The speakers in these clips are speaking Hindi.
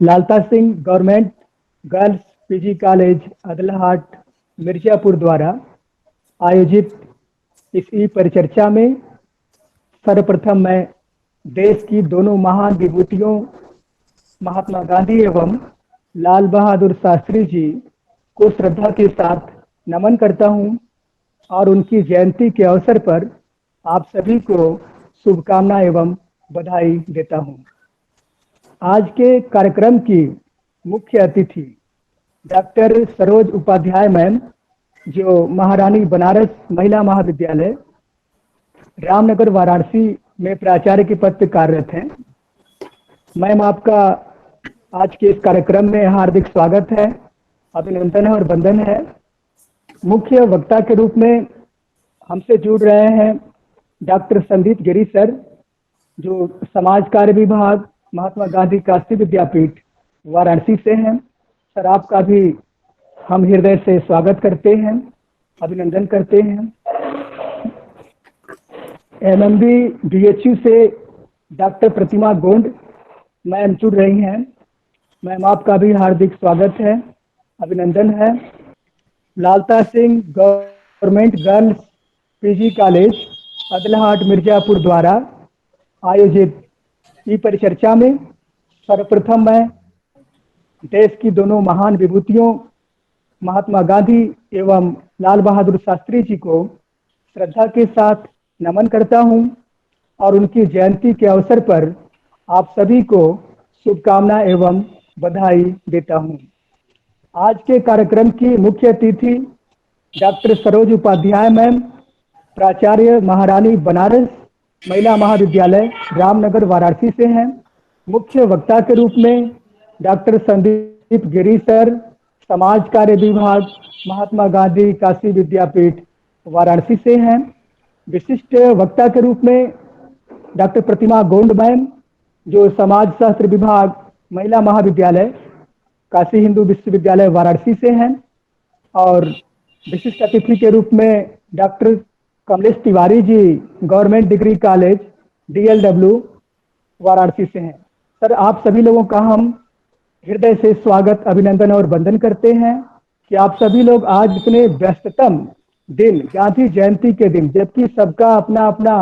Lalta Singh government girls PG college Adalhat Mirzapur द्वारा आयोजित इस ई परिचर्चा में सर्वप्रथम मैं देश की दोनों महान विभूतियों महात्मा गांधी एवं लाल बहादुर शास्त्री जी को श्रद्धा के साथ नमन करता हूं और उनकी जयंती के अवसर पर आप सभी को शुभकामना एवं बधाई देता हूं। आज के कार्यक्रम की मुख्य अतिथि डॉक्टर सरोज उपाध्याय मैम, जो महारानी बनारस महिला महाविद्यालय रामनगर वाराणसी में प्राचार्य के पद पर कार्यरत हैं। मैम, आपका आज के इस कार्यक्रम में हार्दिक स्वागत है, अभिनंदन है और वंदन है। मुख्य वक्ता के रूप में हमसे जुड़ रहे हैं डॉक्टर संदीप गिरी सर, जो समाज कार्य विभाग महात्मा गांधी काशी विद्यापीठ वाराणसी से हैं। सर, आपका भी हम हृदय से स्वागत करते हैं, अभिनंदन करते हैं। एमएमबी बीएचयू से डॉक्टर प्रतिमा गोंड मैम जुड़ रही हैं। मैम, आपका भी हार्दिक स्वागत है, अभिनंदन है। Lalta Singh government girls PG college Adalhat Mirzapur द्वारा आयोजित ई परिचर्चा में सर्वप्रथम मैं देश की दोनों महान विभूतियों महात्मा गांधी एवं लाल बहादुर शास्त्री जी को श्रद्धा के साथ नमन करता हूं और उनकी जयंती के अवसर पर आप सभी को शुभकामना एवं बधाई देता हूं। आज के कार्यक्रम की मुख्य अतिथि डॉक्टर सरोज उपाध्याय मैम, प्राचार्य महारानी बनारस महिला महाविद्यालय रामनगर वाराणसी से हैं। मुख्य वक्ता के रूप में डॉक्टर संदीप गिरी सर, समाज कार्य विभाग महात्मा गांधी काशी विद्यापीठ वाराणसी से हैं। विशिष्ट वक्ता के रूप में डॉक्टर प्रतिमा गोंड मैम, जो समाज शास्त्र विभाग महिला महाविद्यालय काशी हिंदू विश्वविद्यालय वाराणसी से हैं। और विशिष्ट अतिथि के रूप में doctor Kamlesh Tiwari ji, government degree college DLW Varanasi से हैं। सर, आप सभी लोगों का हम हृदय से स्वागत, अभिनंदन और वंदन करते हैं कि आप सभी लोग आज इतने व्यस्ततम दिन, गांधी जयंती के दिन, जबकि सबका अपना अपना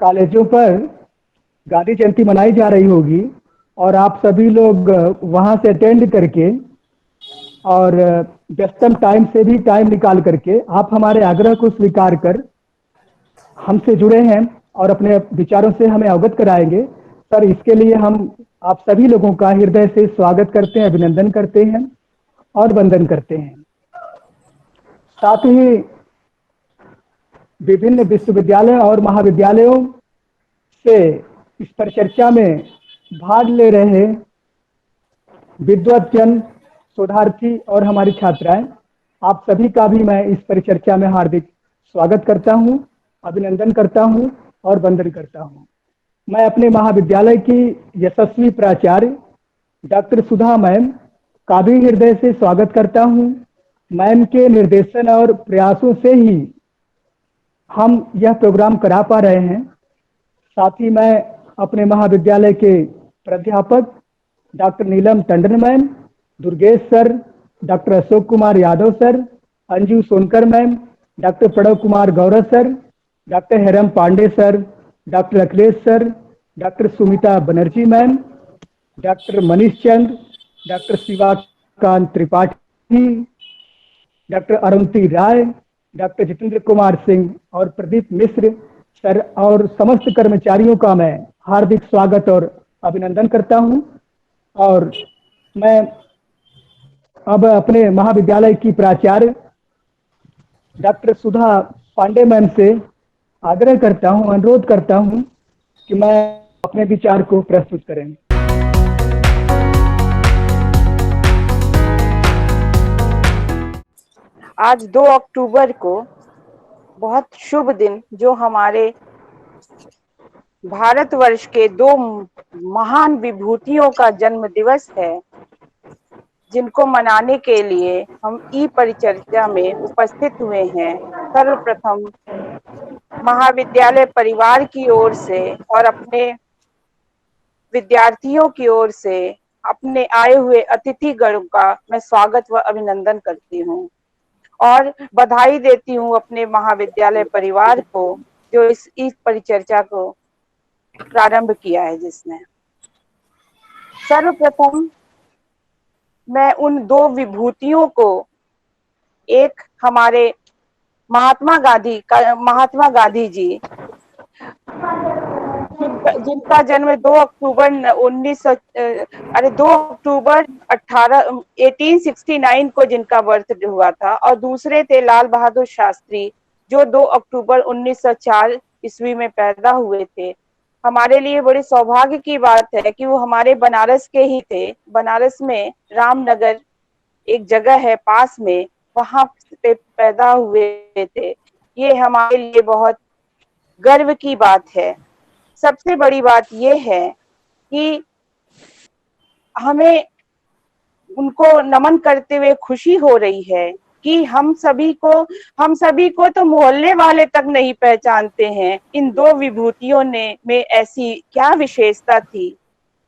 कॉलेजों पर गांधी जयंती मनाई जा रही होगी, और आप सभी लोग वहां से अटेंड करके और व्यस्तम टाइम से भी टाइम निकाल करके आप हमारे आग्रह को स्वीकार कर हमसे जुड़े हैं और अपने विचारों से हमें अवगत कराएंगे। सर, इसके लिए हम आप सभी लोगों का हृदय से स्वागत करते हैं, अभिनंदन करते हैं और वंदन करते हैं। साथ ही विभिन्न विश्वविद्यालयों और महाविद्यालयों से इस परिचर्चा में भाग ले रहे विद्वतजन, शोधार्थी और हमारी छात्राएं, आप सभी का भी मैं इस परिचर्चा में हार्दिक स्वागत करता हूं, अभिनंदन करता हूं और वंदन करता हूं। मैं अपने महाविद्यालय की यशस्वी प्राचार्य डॉक्टर सुधा मैम का भी हृदय से स्वागत करता हूं। मैम के निर्देशन और प्रयासों से ही हम यह प्रोग्राम करा पा रहे हैं। साथ ही मैं अपने महाविद्यालय के प्राध्यापक doctor Neelam Tandon ma'am, Durgesh sir, doctor Ashok Kumar Yadav sir, Anju Sonkar ma'am, doctor Pranav Kumar Gaurav sir, doctor Heram Pandey sir, doctor Akhilesh sir, doctor Sumita Banerjee ma'am, doctor Manish Chand, doctor Shivakant Tripathi, doctor Arunati Rai, doctor Jitendra Kumar Singh और प्रदीप मिश्र सर और समस्त कर्मचारियों का मैं हार्दिक स्वागत और अभिनंदन करता हूं। और मैं अब अपने महाविद्यालय की प्राचार्य डॉक्टर सुधा पांडे मैम से आग्रह करता हूं, अनुरोध करता हूं कि मैं अपने विचार को प्रस्तुत करें। आज 2 अक्टूबर को बहुत शुभ दिन, जो हमारे भारतवर्ष के 2 महान विभूतियों का जन्म दिवस है, जिनको मनाने के लिए हम ई परिचर्चा में उपस्थित हुए हैं। सर्वप्रथम महाविद्यालय परिवार की ओर से और अपने विद्यार्थियों की ओर से अपने आए हुए अतिथिगण का मैं स्वागत व अभिनंदन करती हूँ और बधाई देती हूँ अपने महाविद्यालय परिवार को जो इस परिचर्चा को प्रारंभ किया है जिसने। सर्वप्रथम मैं उन दो विभूतियों को, एक हमारे महात्मा गांधी जी जिनका जन्म 2 अक्टूबर 1869 को जिनका बर्थ हुआ था, और दूसरे थे लाल बहादुर शास्त्री जो 2 अक्टूबर 1904 ईस्वी में पैदा हुए थे। हमारे लिए बड़ी सौभाग्य की बात है कि वो हमारे बनारस के ही थे। बनारस में रामनगर एक जगह है पास में, वहां पे पैदा हुए थे। ये हमारे लिए बहुत गर्व की बात है। सबसे बड़ी बात यह है कि हमें उनको नमन करते हुए खुशी हो रही है कि हम सभी को तो मोहल्ले वाले तक नहीं पहचानते हैं। इन दो विभूतियों में ऐसी क्या विशेषता थी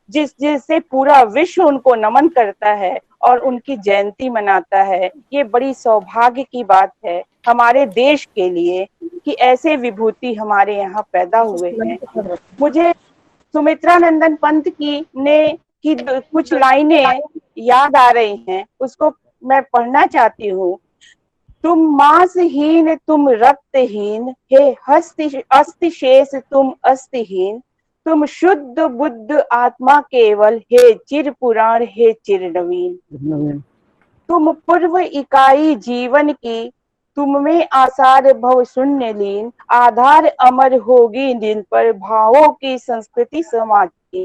जिससे पूरा विश्व उनको नमन करता है और उनकी जयंती मनाता है। ये बड़ी सौभाग्य की बात है हमारे देश के लिए कि ऐसे विभूति हमारे यहाँ पैदा हुए हैं। मुझे सुमित्रा नंदन पंत की कुछ लाइनें याद आ रही हैं, उसको मैं पढ़ना चाहती हूँ। तुम मांसहीन तुम रक्तहीन, हे अस्थि शेष तुम अस्तिहीन, तुम शुद्ध बुद्ध आत्मा केवल, हे चिर पुराण हे चिर नवीन। तुम पूर्व इकाई जीवन की, तुम में आसार भव शून्य लीन, आधार अमर होगी जिन पर भावों की संस्कृति समाज की।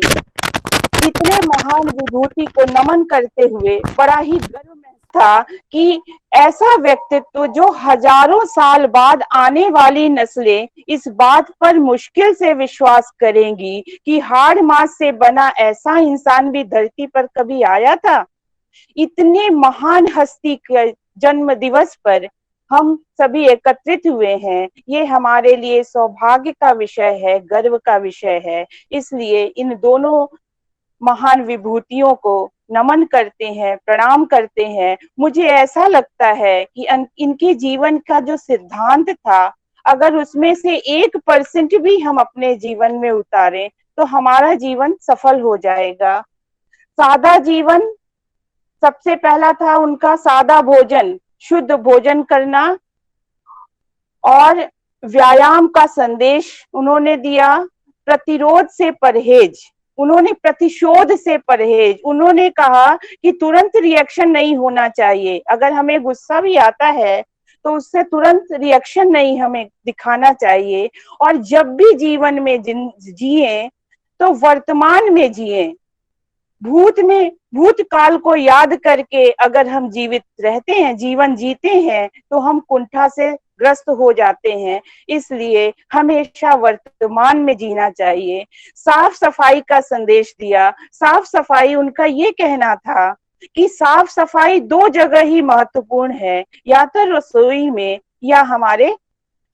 इतने महान विभूति को नमन करते हुए बड़ा ही गर्व महसूस था कि ऐसा व्यक्तित्व जो हजारों साल बाद आने वाली नस्लें इस बात पर मुश्किल से विश्वास करेंगी कि हाड़ मांस से बना ऐसा इंसान भी धरती पर कभी आया था। इतने महान हस्ती के जन्म दिवस पर हम सभी एकत्रित हुए हैं। ये हमारे लिए सौभाग्य का विषय है, गर्व का विषय है। इसलिए इन दोनों महान विभूतियों को नमन करते हैं, प्रणाम करते हैं। मुझे ऐसा लगता है कि इनके जीवन का जो सिद्धांत था, अगर उसमें से 1% भी हम अपने जीवन में उतारें तो हमारा जीवन सफल हो जाएगा। सादा जीवन सबसे पहला था उनका, सादा भोजन, शुद्ध भोजन करना और व्यायाम का संदेश उन्होंने दिया। प्रतिरोध से परहेज, उन्होंने प्रतिशोध से परहेज। उन्होंने कहा कि तुरंत रिएक्शन नहीं होना चाहिए। अगर हमें गुस्सा भी आता है तो उससे तुरंत रिएक्शन नहीं हमें दिखाना चाहिए। और जब भी जीवन में जिए तो वर्तमान में जिए। भूतकाल को याद करके अगर हम जीवित रहते हैं, जीवन जीते हैं, तो हम कुंठा से ग्रस्त हो जाते हैं। इसलिए हमेशा वर्तमान में जीना चाहिए। साफ सफाई का संदेश दिया। साफ सफाई, उनका ये कहना था कि साफ सफाई 2 जगह ही महत्वपूर्ण है, या तो रसोई में या हमारे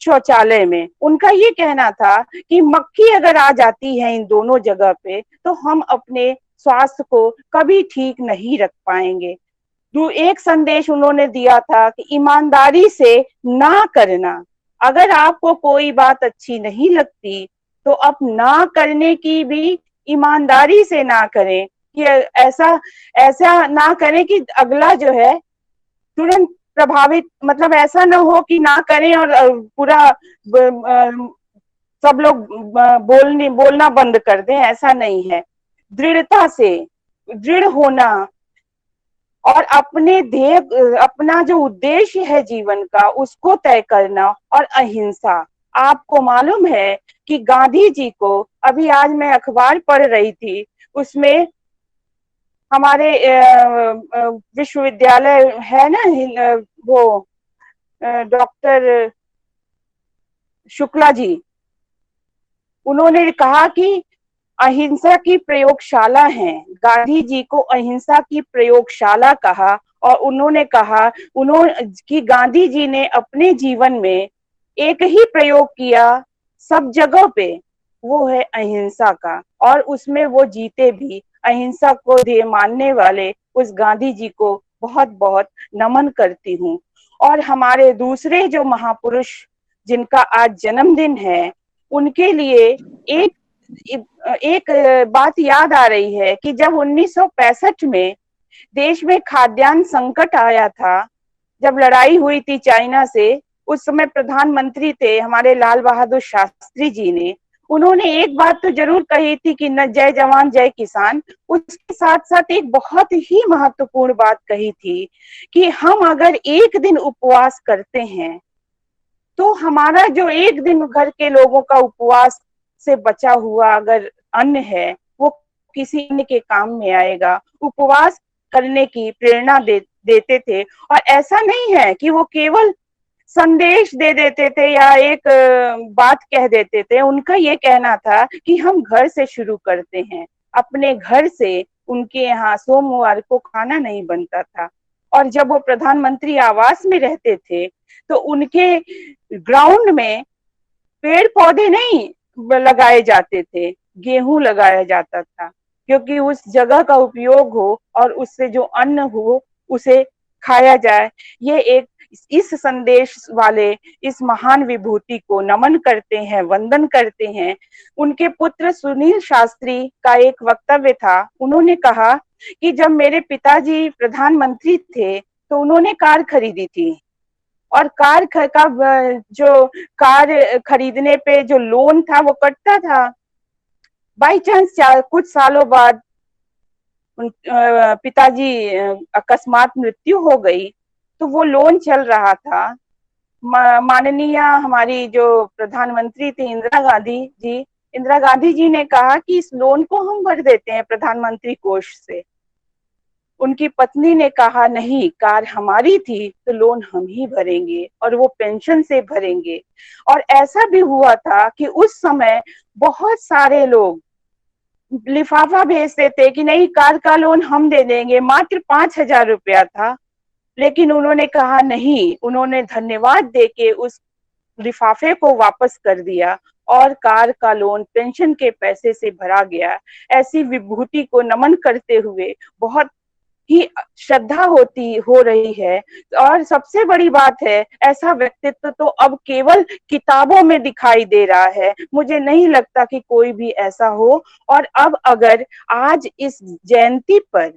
शौचालय में। उनका ये कहना था कि मक्खी अगर आ जाती है इन दोनों जगह पे तो हम अपने स्वास्थ्य को कभी ठीक नहीं रख पाएंगे। एक संदेश उन्होंने दिया था कि ईमानदारी से ना करना। अगर आपको कोई बात अच्छी नहीं लगती तो आप ना करने की भी ईमानदारी से ना करें, कि ऐसा ना करें कि अगला जो है तुरंत प्रभावित, मतलब ऐसा ना हो कि ना करें और पूरा सब लोग बोलना बंद कर दें। ऐसा नहीं है। दृढ़ता से, दृढ़ होना और अपना जो उद्देश्य है जीवन का उसको तय करना, और अहिंसा। आपको मालूम है कि गांधी जी को, अभी आज मैं अखबार पढ़ रही थी, उसमें हमारे विश्वविद्यालय है ना, वो डॉक्टर शुक्ला जी, उन्होंने कहा कि अहिंसा की प्रयोगशाला है। गांधी जी को अहिंसा की प्रयोगशाला कहा, और उन्होंने कहा कि गांधी जी ने अपने जीवन में एक ही प्रयोग किया सब जगह पे, वो है अहिंसा का, और उसमें वो जीते भी। अहिंसा को ध्येय मानने वाले उस गांधी जी को बहुत बहुत नमन करती हूँ। और हमारे दूसरे जो महापुरुष जिनका आज जन्मदिन है, उनके लिए एक एक बात याद आ रही है कि जब 1965 में देश में खाद्यान्न संकट आया था, जब लड़ाई हुई थी चाइना से, उस समय प्रधानमंत्री थे हमारे लाल बहादुर शास्त्री जी ने। उन्होंने एक बात तो जरूर कही थी कि न जय जवान जय किसान, उसके साथ साथ एक बहुत ही महत्वपूर्ण बात कही थी कि हम अगर एक दिन उपवास करते हैं तो हमारा जो एक दिन घर के लोगों का उपवास से बचा हुआ अगर अन्न है वो किसी अन्य के काम में आएगा। उपवास करने की प्रेरणा देते थे। और ऐसा नहीं है कि वो केवल संदेश दे देते थे या एक बात कह देते थे। उनका ये कहना था कि हम घर से शुरू करते हैं। अपने घर से उनके यहाँ सोमवार को खाना नहीं बनता था। और जब वो प्रधानमंत्री आवास में रहते थे तो उनके ग्राउंड में पेड़ पौधे नहीं लगाए जाते थे, गेहूं लगाया जाता था, क्योंकि उस जगह का उपयोग हो और उससे जो अन्न हो उसे खाया जाए। ये एक इस संदेश वाले इस महान विभूति को नमन करते हैं, वंदन करते हैं। उनके पुत्र सुनील शास्त्री का एक वक्तव्य था। उन्होंने कहा कि जब मेरे पिताजी प्रधानमंत्री थे तो उन्होंने कार खरीदी थी, और कार का जो कार खरीदने पे जो लोन था वो कटता था। बाई चांस कुछ सालों बाद पिताजी अकस्मात मृत्यु हो गई तो वो लोन चल रहा था। माननीय हमारी जो प्रधानमंत्री थी इंदिरा गांधी जी ने कहा कि इस लोन को हम भर देते हैं प्रधानमंत्री कोष से। उनकी पत्नी ने कहा नहीं, कार हमारी थी तो लोन हम ही भरेंगे और वो पेंशन से भरेंगे। और ऐसा भी हुआ था कि उस समय बहुत सारे लोग लिफाफा भेजते थे कि नहीं, कार का लोन हम दे देंगे। मात्र 5,000 रुपया था, लेकिन उन्होंने कहा नहीं, उन्होंने धन्यवाद देके उस लिफाफे को वापस कर दिया और कार का लोन पेंशन के पैसे से भरा गया। ऐसी विभूति को नमन करते हुए बहुत ही श्रद्धा हो रही है। और सबसे बड़ी बात है, ऐसा व्यक्तित्व तो अब केवल किताबों में दिखाई दे रहा है। मुझे नहीं लगता कि कोई भी ऐसा हो। और अब अगर आज इस जयंती पर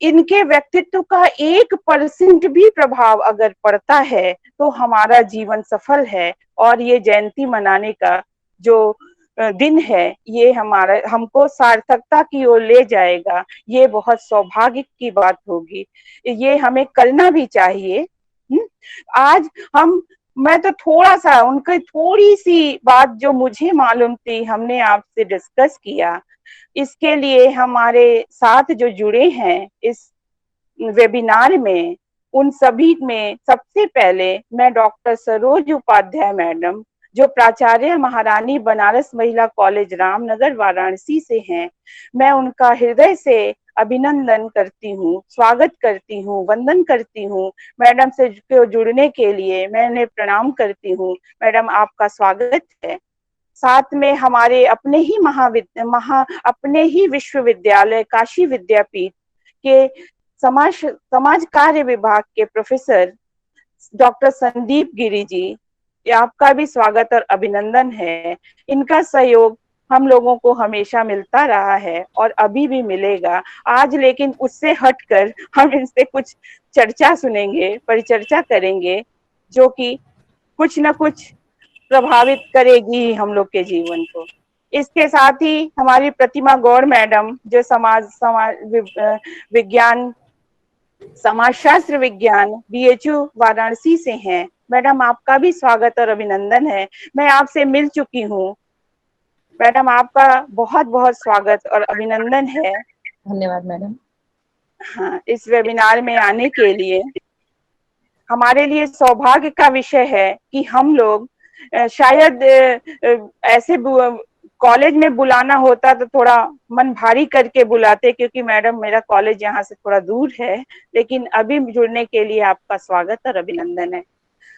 इनके व्यक्तित्व का 1% भी प्रभाव अगर पड़ता है तो हमारा जीवन सफल है। और ये जयंती मनाने का जो दिन है ये हमारा हमको सार्थकता की ओर ले जाएगा। ये बहुत सौभाग्य की बात होगी, ये हमें करना भी चाहिए। आज मैं तो थोड़ा सा उनकी थोड़ी सी बात जो मुझे मालूम थी हमने आपसे डिस्कस किया। इसके लिए हमारे साथ जो जुड़े हैं इस वेबिनार में, उन सभी में सबसे पहले मैं डॉक्टर सरोज उपाध्याय मैडम, जो प्राचार्य महारानी बनारस महिला कॉलेज रामनगर वाराणसी से हैं, मैं उनका हृदय से अभिनंदन करती हूँ, स्वागत करती हूँ, वंदन करती हूँ। मैडम से जुड़ने के लिए मैं उन्हें प्रणाम करती हूँ। मैडम आपका स्वागत है। साथ में हमारे अपने ही विश्वविद्यालय काशी विद्यापीठ के समाज कार्य विभाग के प्रोफेसर डॉक्टर संदीप गिरी जी, आपका भी स्वागत और अभिनंदन है। इनका सहयोग हम लोगों को हमेशा मिलता रहा है और अभी भी मिलेगा। आज लेकिन उससे हटकर हम इनसे कुछ चर्चा सुनेंगे, परिचर्चा करेंगे, जो कि कुछ न कुछ प्रभावित करेगी हम लोग के जीवन को। इसके साथ ही हमारी प्रतिमा गौड़ मैडम, जो समाजशास्त्र विज्ञान बीएचयू वाराणसी से हैं। मैडम आपका भी स्वागत और अभिनंदन है। मैं आपसे मिल चुकी हूँ। मैडम आपका बहुत बहुत स्वागत और अभिनंदन है। धन्यवाद मैडम। हाँ, इस वेबिनार में आने के लिए हमारे लिए सौभाग्य का विषय है कि हम लोग शायद ऐसे कॉलेज में बुलाना होता तो थोड़ा मन भारी करके बुलाते, क्योंकि मैडम मेरा कॉलेज यहाँ से थोड़ा दूर है, लेकिन अभी जुड़ने के लिए आपका स्वागत और अभिनंदन है।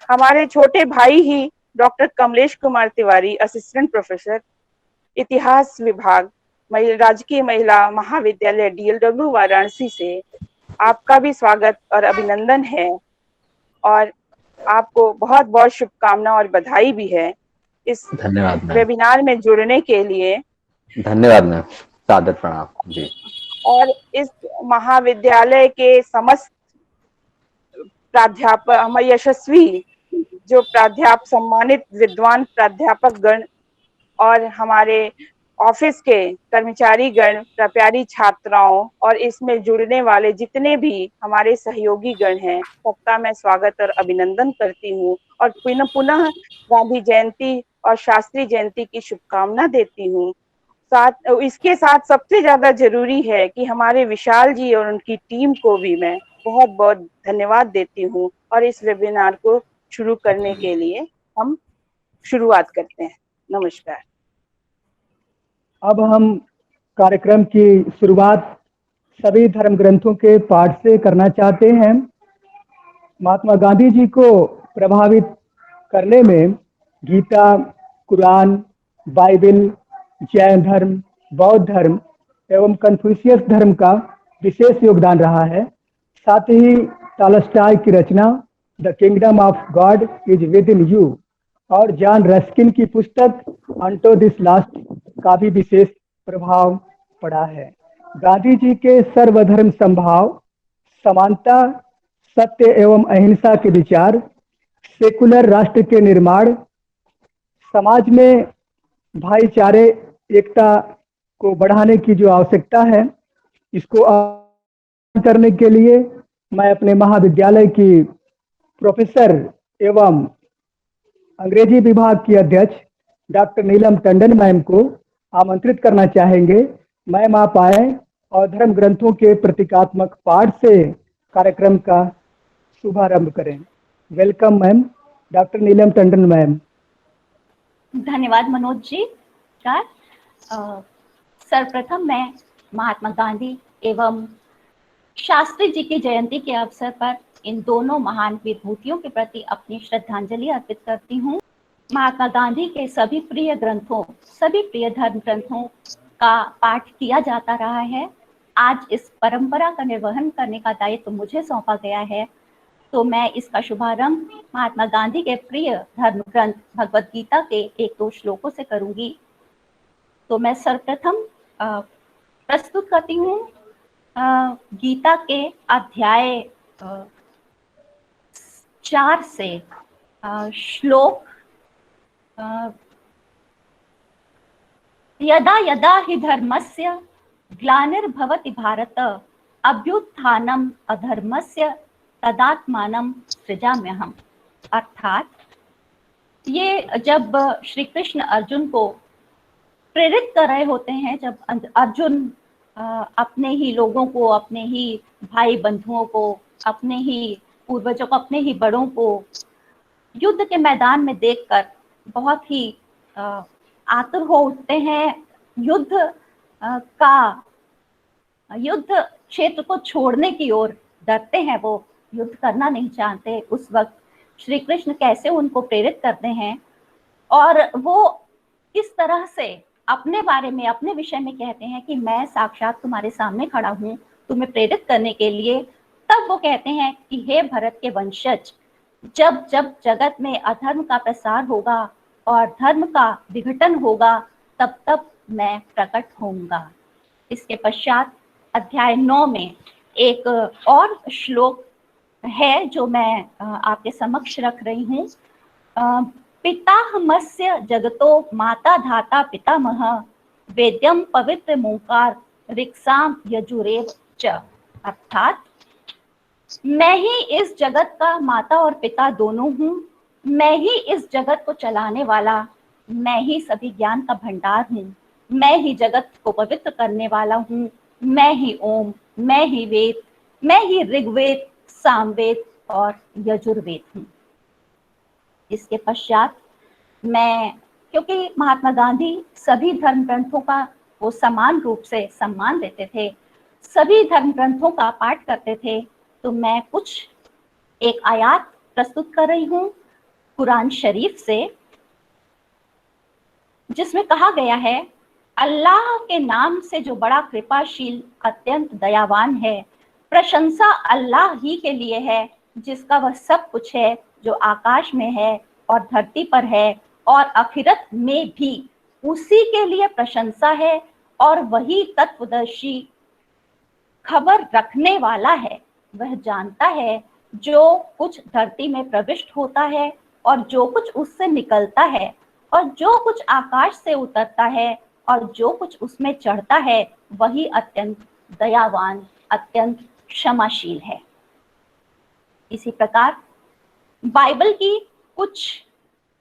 हमारे छोटे भाई ही doctor Kamlesh Kumar Tiwari, assistant professor इतिहास विभाग, राजकीय महिला महाविद्यालय DLW वाराणसी से आपका भी स्वागत और अभिनंदन है, और आपको बहुत बहुत शुभकामना और बधाई भी है इस धन्यवाद मैम। वेबिनार में जुड़ने के लिए। धन्यवाद मैम, सादर प्रणाम जी। और इस महाविद्यालय के समस्त प्राध्यापक, हमारे यशस्वी जो प्राध्यापक, सम्मानित विद्वान प्राध्यापक गण और हमारे ऑफिस के कर्मचारी गण, प्यारी छात्राओं और इसमें जुड़ने वाले जितने भी हमारे सहयोगी गण हैं, सबका मैं स्वागत और अभिनंदन करती हूँ और पुनः गांधी जयंती और शास्त्री जयंती की शुभकामना देती हूँ। इसके साथ सबसे ज्यादा जरूरी है कि हमारे विशाल जी और उनकी टीम को भी मैं बहुत बहुत धन्यवाद देती हूँ। और इस वेबिनार को शुरू करने के लिए हम शुरुआत करते हैं। नमस्कार। अब हम कार्यक्रम की शुरुआत सभी धर्म ग्रंथों के पाठ से करना चाहते हैं। महात्मा गांधी जी को प्रभावित करने में गीता, कुरान, बाइबल, जैन धर्म, बौद्ध धर्म एवं कन्फ्यूशियस धर्म का विशेष योगदान रहा है। साथ ही टॉलस्टॉय की रचना the kingdom of God is within you और जॉन रस्किन की पुस्तक अंटो दिस लास्ट का भी विशेष प्रभाव पड़ा है। गांधी जी के सर्वधर्म समभाव, समानता, सत्य एवं अहिंसा के विचार, सेकुलर राष्ट्र के निर्माण, समाज में भाईचारे, एकता को बढ़ाने की जो आवश्यकता है, इसको करने के लिए मैं अपने महाविद्यालय की प्रोफेसर एवं अंग्रेजी विभाग की अध्यक्ष डॉक्टर नीलम टंडन मैम को आमंत्रित करना चाहेंगे। मैम आप आए और धर्म ग्रंथों के प्रतीकात्मक पाठ से कार्यक्रम का शुभारंभ करें। Welcome ma'am, doctor Neelam Tandon ma'am. धन्यवाद मनोज जी का। सर्वप्रथम मैं महात्मा गांधी एवं शास्त्री जी की जयंती के अवसर पर इन दोनों महान विभूतियों के प्रति अपनी श्रद्धांजलि अर्पित करती हूँ। महात्मा गांधी के सभी प्रिय ग्रंथों, सभी प्रिय धर्म ग्रंथों का पाठ किया जाता रहा है। आज इस परंपरा का निर्वहन करने का दायित्व मुझे सौंपा गया है, तो मैं इसका शुभारंभ महात्मा गांधी के प्रिय धर्म ग्रंथ भगवत गीता के एक दो श्लोकों से करूंगी। तो मैं सर्वप्रथम प्रस्तुत करती हूँ गीता के अध्याय 4 से श्लोक यदा यदा हि धर्मस्य ग्लानिर्भवति भारत अभ्युत्थानम् अधर्मस्य तदात्मानं सृजाम्यहम्। अर्थात ये जब श्री कृष्ण अर्जुन को प्रेरित कर रहे होते हैं, जब अर्जुन अपने ही लोगों को, अपने ही भाई बंधुओं को, अपने ही पूर्वजों को, अपने ही बड़ों को युद्ध के मैदान में देखकर बहुत ही आतुर हो उठते हैं, युद्ध क्षेत्र को छोड़ने की ओर डरते हैं, वो युद्ध करना नहीं चाहते। उस वक्त श्री कृष्ण कैसे उनको प्रेरित करते हैं और वो किस तरह से अपने बारे में, अपने विषय में कहते हैं कि मैं साक्षात तुम्हारे सामने खड़ा हूँ तुम्हें प्रेरित करने के लिए। तब वो कहते हैं कि हे भरत के वंशज, जब जब जगत में अधर्म का प्रसार होगा और धर्म का विघटन होगा, तब तब मैं प्रकट होऊंगा। इसके पश्चात अध्याय 9 में एक और श्लोक है जो मैं आपके समक्ष रख रही हूँ। पितामहस्य जगतो माता धाता पितामह वेद्यम पवित्र मोकार ऋक्साम यजुरेव च। अर्थात मैं ही इस जगत का माता और पिता दोनों हूँ, मैं ही इस जगत को चलाने वाला, मैं ही सभी ज्ञान का भंडार हूँ, मैं ही जगत को पवित्र करने वाला हूँ, मैं ही ओम, मैं ही वेद, मैं ही ऋग्वेद, सामवेद और यजुर्वेद हूँ। इसके पश्चात मैं, क्योंकि महात्मा गांधी सभी धर्म ग्रंथों का वो समान रूप से सम्मान देते थे, सभी धर्म ग्रंथों का पाठ करते थे, तो मैं कुछ एक आयत प्रस्तुत कर रही हूँ कुरान शरीफ से, जिसमें कहा गया है अल्लाह के नाम से जो बड़ा कृपाशील अत्यंत दयावान है, प्रशंसा अल्लाह ही के लिए है जिसका वह सब कुछ है, जो आकाश में है और धरती पर है और आखिरत में भी उसी के लिए प्रशंसा है। और वही तत्वदर्शी खबर रखने वाला है, वह जानता है जो कुछ धरती में प्रविष्ट होता है और जो कुछ उससे निकलता है और जो कुछ आकाश से उतरता है और जो कुछ उसमें चढ़ता है, वही अत्यंत दयावान, अत्यंत क्षमाशील है। इसी प्रकार बाइबल की कुछ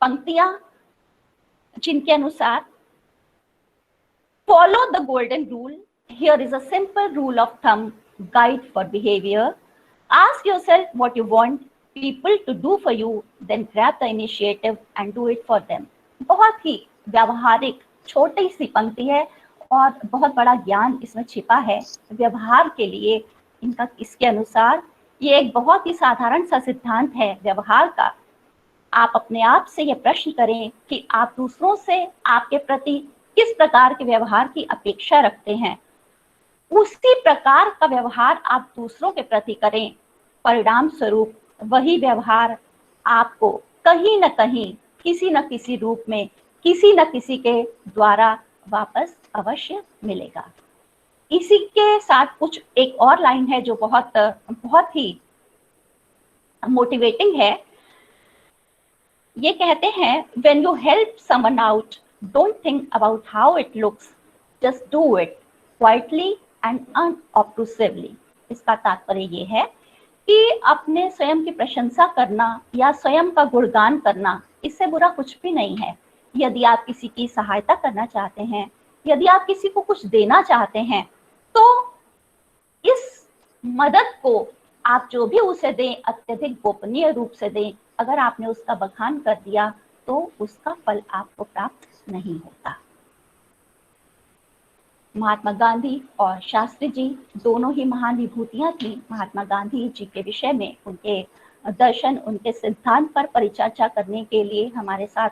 पंक्तियां जिनके अनुसार follow the golden rule. Here is a simple rule of thumb guide for behavior. Ask yourself what you want people to do for you, then grab the initiative and do it for them. बहुत ही व्यवहारिक छोटी सी पंक्ति है और बहुत बड़ा ज्ञान इसमें छिपा है व्यवहार के लिए। इनका इसके अनुसार ये एक बहुत ही साधारण सा सिद्धांत है व्यवहार का। आप अपने आप से ये प्रश्न करें कि आप दूसरों से आपके प्रति किस प्रकार के व्यवहार की अपेक्षा रखते हैं, उसी प्रकार का व्यवहार आप दूसरों के प्रति करें। परिणाम स्वरूप वही व्यवहार आपको कहीं न कहीं, किसी न किसी रूप में, किसी न किसी के द्वारा वापस अवश्य मिलेगा। इसी के साथ कुछ एक और लाइन है जो बहुत ही मोटिवेटिंग है। ये कहते हैं, when you help someone out, don't think about how it looks, just do it quietly and unobtrusively. इसका तात्पर्य ये है कि अपने स्वयं की प्रशंसा करना या स्वयं का गुणगान करना, इससे बुरा कुछ भी नहीं है। यदि आप किसी की सहायता करना चाहते हैं, यदि आप किसी को कुछ देना चाहते हैं, तो इस मदद को आप जो भी उसे दें अत्यधिक गोपनीय रूप से दें। अगर आपने उसका बखान कर दिया तो उसका फल आपको प्राप्त नहीं होता। महात्मा गांधी और शास्त्री जी दोनों ही महान विभूतियां थी। महात्मा गांधी जी के विषय में, उनके दर्शन, उनके सिद्धांत पर परिचर्चा करने के लिए हमारे साथ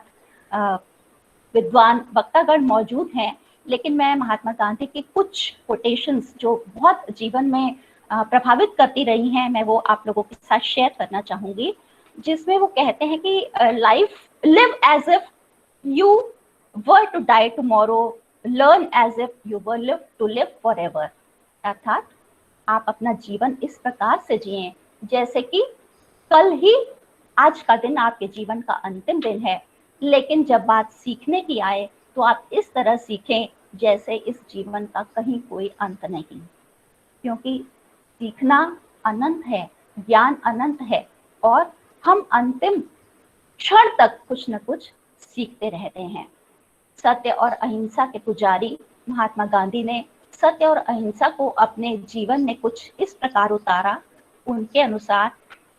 विद्वान वक्तागण मौजूद हैं, लेकिन मैं महात्मा गांधी की कुछ कोटेशंस जो बहुत जीवन में प्रभावित करती रही हैं, मैं वो आप लोगों के साथ शेयर करना चाहूंगी, जिसमें वो कहते हैं कि live as if you were to die tomorrow, learn as if you were live to live forever. अर्थात आप अपना जीवन इस प्रकार से जिएं जैसे कि कल ही, आज का दिन आपके जीवन का अंतिम दिन है, लेकिन जब बात सीखने की आए तो आप इस तरह सीखें जैसे इस जीवन का कहीं कोई अंत नहीं, क्योंकि सीखना अनंत है, ज्ञान अनंत है और हम अंतिम क्षण तक कुछ न कुछ सीखते रहते हैं। सत्य और अहिंसा के पुजारी महात्मा गांधी ने सत्य और अहिंसा को अपने जीवन में कुछ इस प्रकार उतारा। उनके अनुसार,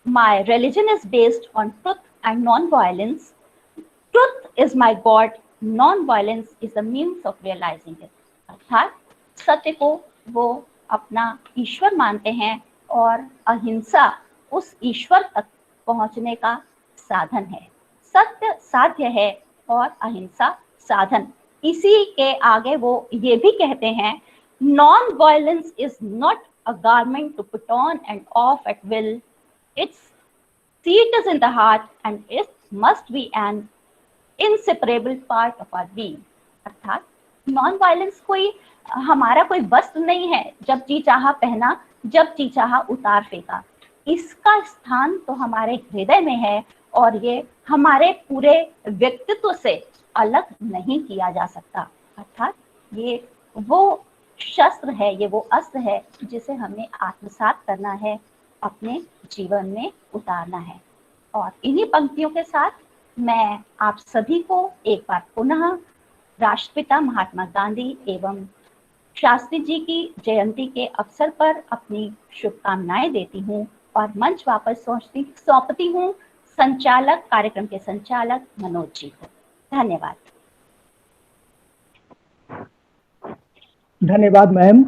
my religion is based on truth and non violence, truth is my God, non violence is the means of realising it. अर्थात सत्य को वो अपना ईश्वर मानते हैं और अहिंसा उस ईश्वर तक पहुंचने का साधन है। सत्य साध्य है और अहिंसा साधन। इसी के आगे वो ये भी कहते हैं, non violence is not a garment to put on and off at will, its seat is in the heart and it must be an inseparable part of our being. अर्थात नॉन वायलेंस कोई हमारा कोई वस्त्र नहीं है, जब जी चाहा पहना, जब जी चाहा उतार फेंका। इसका स्थान तो हमारे हृदय में है और ये हमारे पूरे व्यक्तित्व से अलग नहीं किया जा सकता। अर्थात ये वो शस्त्र है, ये वो अस्त्र है जिसे हमें आत्मसात करना है, अपने जीवन में उतारना है। और इन्हीं पंक्तियों के साथ मैं आप सभी को एक बार पुनः राष्ट्रपिता महात्मा गांधी एवं शास्त्री जी की जयंती के अवसर पर अपनी शुभकामनाएं देती हूँ और मंच वापस सौंपती हूँ संचालक, कार्यक्रम के संचालक मनोज जी को। धन्यवाद। धन्यवाद मैम।